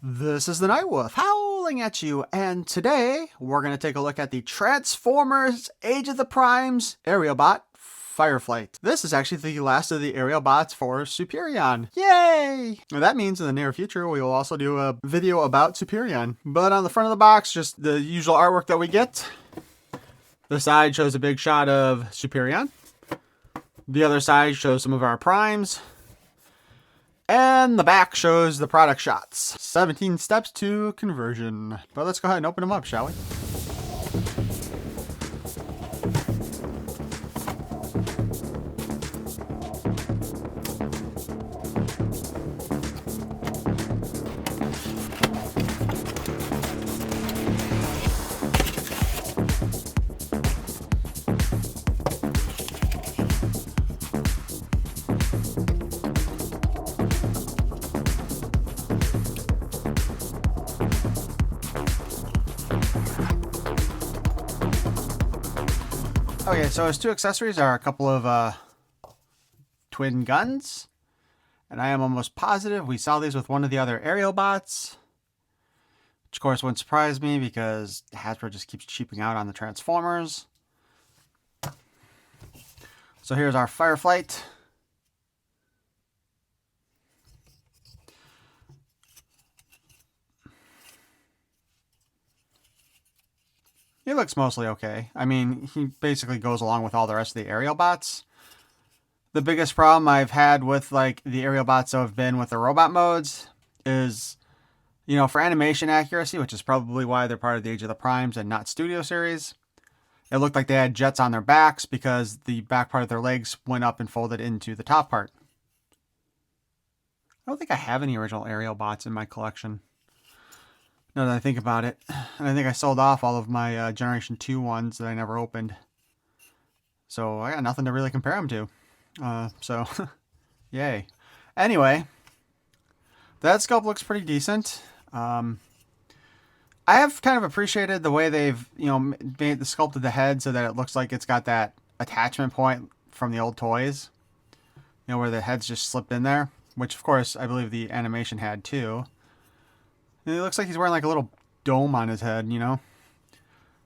This is the Nightwolf howling at you, and today we're going to take a look at the Transformers Age of the Primes Aerialbot Fireflight. This is actually the last of the Aerialbots for Superion. Yay! Now that means in the near future we will also do a video about Superion. But on the front of the box, just the usual artwork that we get. The side shows a big shot of Superion. The other side shows some of our primes. And the back shows the product shots. 17 steps to conversion. But let's go ahead and open them up, shall we? Okay, so his two accessories are a couple of twin guns. And I am almost positive we saw these with one of the other Aerialbots. Which of course wouldn't surprise me because Hasbro just keeps cheaping out on the Transformers. So here's our Fireflight. He looks mostly okay. I mean, he basically goes along with all the rest of the Aerialbots. The biggest problem I've had with like the Aerialbots that have been with the robot modes is, you know, for animation accuracy, which is probably why they're part of the Age of the Primes and not Studio Series. It looked like they had jets on their backs because the back part of their legs went up and folded into the top part. I don't think I have any original Aerialbots in my collection. Now that I think about it, and I think I sold off all of my Generation 2 ones that I never opened. So I got nothing to really compare them to. So, yay. Anyway, that sculpt looks pretty decent. I have kind of appreciated the way they've, made the sculpt of the head so that it looks like it's got that attachment point from the old toys. You know, where the head's just slipped in there. Which, of course, I believe the animation had too. And it looks like he's wearing like a little dome on his head, you know.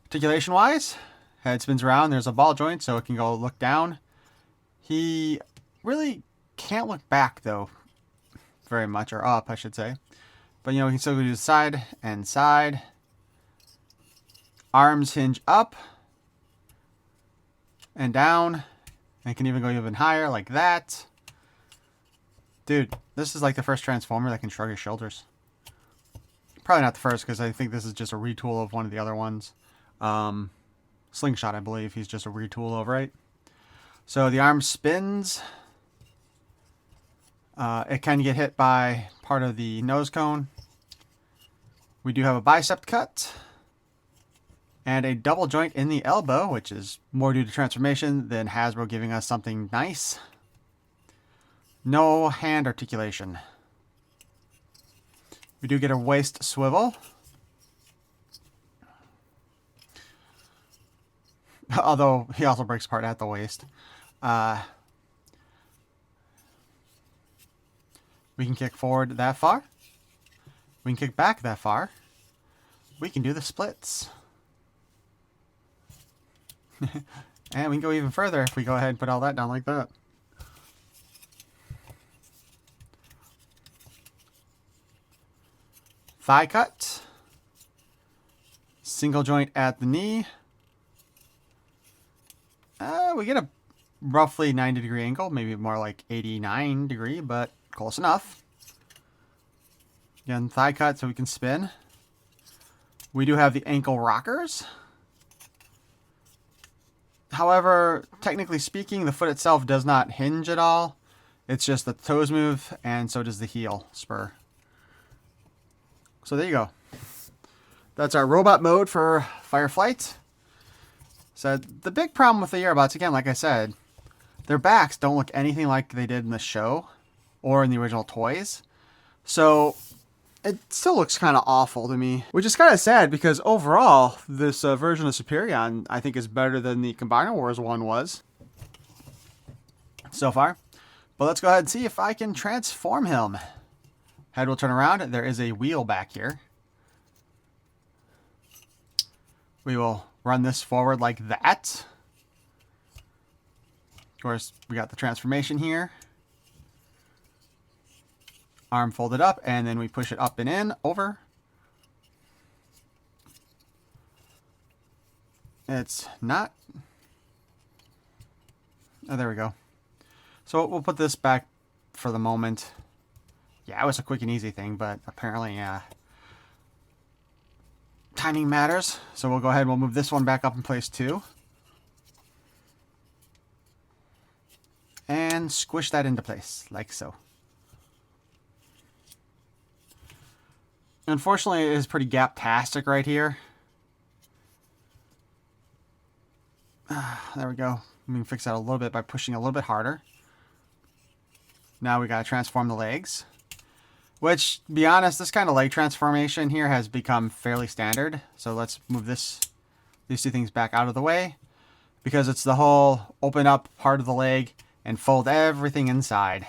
Articulation wise, head spins around. There's a ball joint so it can go look down. He really can't look back though very much, or up I should say. But you know, he can still go to the side and side. Arms hinge up and down. And can even go even higher like that. Dude, this is like the first Transformer that can shrug his shoulders. Probably not the first, because I think this is just a retool of one of the other ones. Slingshot, I believe. He's just a retool of, right? So the arm spins. It can get hit by part of the nose cone. We do have a bicep cut. And a double joint in the elbow, which is more due to transformation than Hasbro giving us something nice. No hand articulation. We do get a waist swivel. Although he also breaks apart at the waist. We can kick forward that far. We can kick back that far. We can do the splits. And we can go even further if we go ahead and put all that down like that. Thigh cut. Single joint at the knee. We get a roughly 90-degree angle, maybe more like 89 degree, but close enough. Again, thigh cut so we can spin. We do have the ankle rockers. However, technically speaking, the foot itself does not hinge at all. It's just the toes move, and so does the heel spur. So there you go. That's our robot mode for Fireflight. So the big problem with the Aerialbots, again, like I said, their backs don't look anything like they did in the show or in the original toys. So it still looks kind of awful to me, which is kind of sad because overall, this version of Superion, I think, is better than the Combiner Wars one was so far. But let's go ahead and see if I can transform him. Head will turn around. There is a wheel back here. We will run this forward like that. Of course, we got the transformation here. Arm folded up, and then we push it up and in, over. It's not... Oh, there we go. So we'll put this back for the moment. Yeah, it was a quick and easy thing, but apparently timing matters. So we'll go ahead and we'll move this one back up in place too. And squish that into place, like so. Unfortunately, it is pretty gap-tastic right here. There we go. We can fix that a little bit by pushing a little bit harder. Now we gotta transform the legs. Which, to be honest, this kind of leg transformation here has become fairly standard. So let's move these two things back out of the way. Because it's the whole open up part of the leg and fold everything inside.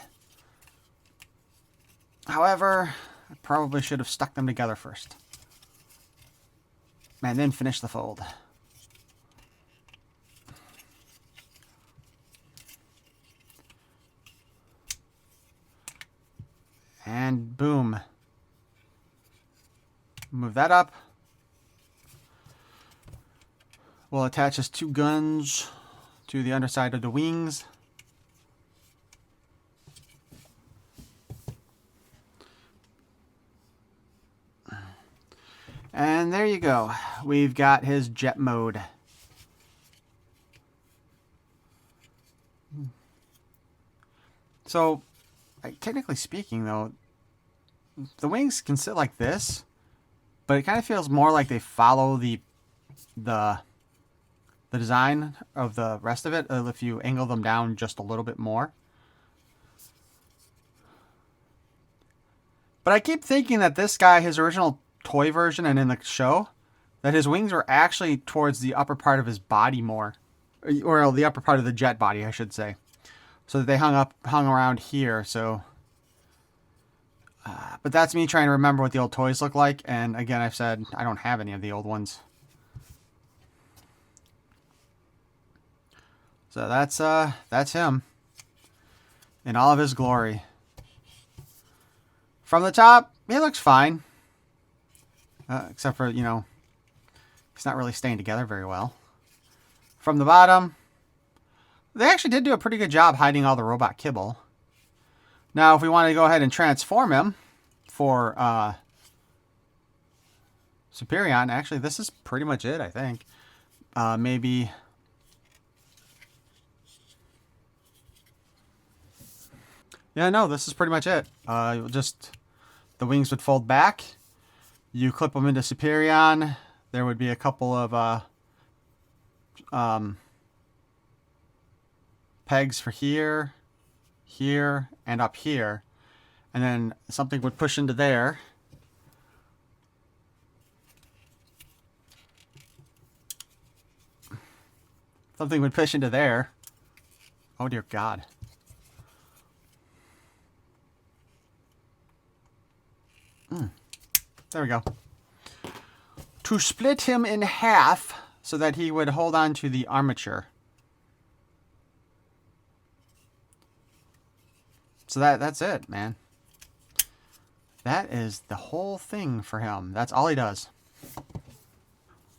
However, I probably should have stuck them together first. And then finish the fold. And boom. Move that up. We'll attach his two guns to the underside of the wings. And there you go. We've got his jet mode. So, technically speaking, though, the wings can sit like this, but it kind of feels more like they follow the design of the rest of it if you angle them down just a little bit more. But I keep thinking that this guy, his original toy version and in the show, that his wings were actually towards the upper part of his body more, or the upper part of the jet body, I should say. So that they hung around here. So, but that's me trying to remember what the old toys look like. And again, I've said I don't have any of the old ones. So that's him in all of his glory. From the top, he looks fine. Except for, you know, it's not really staying together very well. From the bottom, they actually did do a pretty good job hiding all the robot kibble. Now, if we want to go ahead and transform him for Superion, actually, this is pretty much it, I think. Maybe... Yeah, no, this is pretty much it. Just the wings would fold back. You clip them into Superion. There would be a couple of pegs for here, here, and up here. And then something would push into there. Something would push into there. Oh, dear God. There we go. To split him in half so that he would hold on to the armature. So that's it, man. That is the whole thing for him. That's all he does.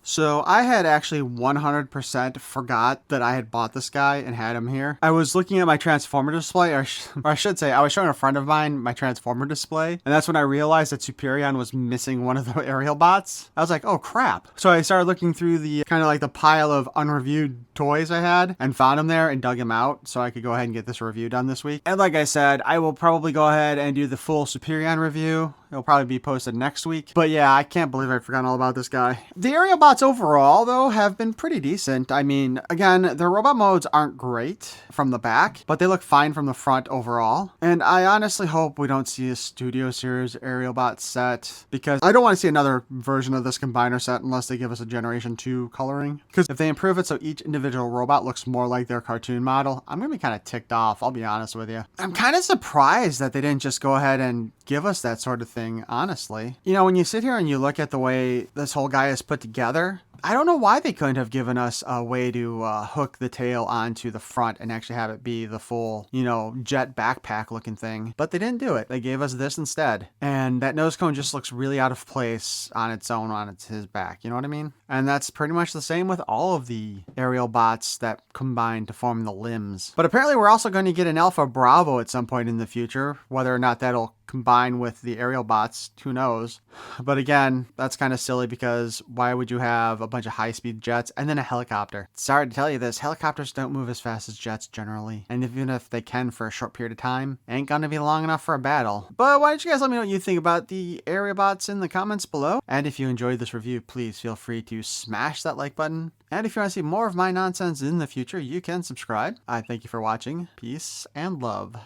So I had actually 100% forgot that I had bought this guy and had him here. I was looking at my Transformer display, or I should say, I was showing a friend of mine my Transformer display, and that's when I realized that Superion was missing one of the Aerialbots. I was like, oh crap. So I started looking through the kind of like the pile of unreviewed toys I had and found him there and dug him out so I could go ahead and get this review done this week. And like I said, I will probably go ahead and do the full Superion review It'll probably be posted next week. But yeah, I can't believe I'd forgotten all about this guy. The Aerialbots overall, though, have been pretty decent. I mean, again, their robot modes aren't great from the back, but they look fine from the front overall. And I honestly hope we don't see a Studio Series Aerialbot set, because I don't want to see another version of this combiner set unless they give us a Generation 2 coloring. Because if they improve it so each individual robot looks more like their cartoon model, I'm going to be kind of ticked off, I'll be honest with you. I'm kind of surprised that they didn't just go ahead and give us that sort of thing, honestly. You know, when you sit here and you look at the way this whole guy is put together, I don't know why they couldn't have given us a way to hook the tail onto the front and actually have it be the full, you know, jet backpack looking thing. But they didn't do it. They gave us this instead. And that nose cone just looks really out of place on its own on his back. You know what I mean? And that's pretty much the same with all of the Aerialbots that combine to form the limbs. But apparently we're also going to get an Alpha Bravo at some point in the future. Whether or not that'll combine with the Aerialbots, who knows? But again, that's kind of silly, because why would you have a bunch of high-speed jets and then a helicopter? Sorry to tell you this, helicopters don't move as fast as jets generally. And even if they can for a short period of time, ain't gonna be long enough for a battle. But why don't you guys let me know what you think about the Aerialbots in the comments below? And if you enjoyed this review, please feel free to smash that like button. And if you want to see more of my nonsense in the future, you can subscribe. I thank you for watching. Peace and love.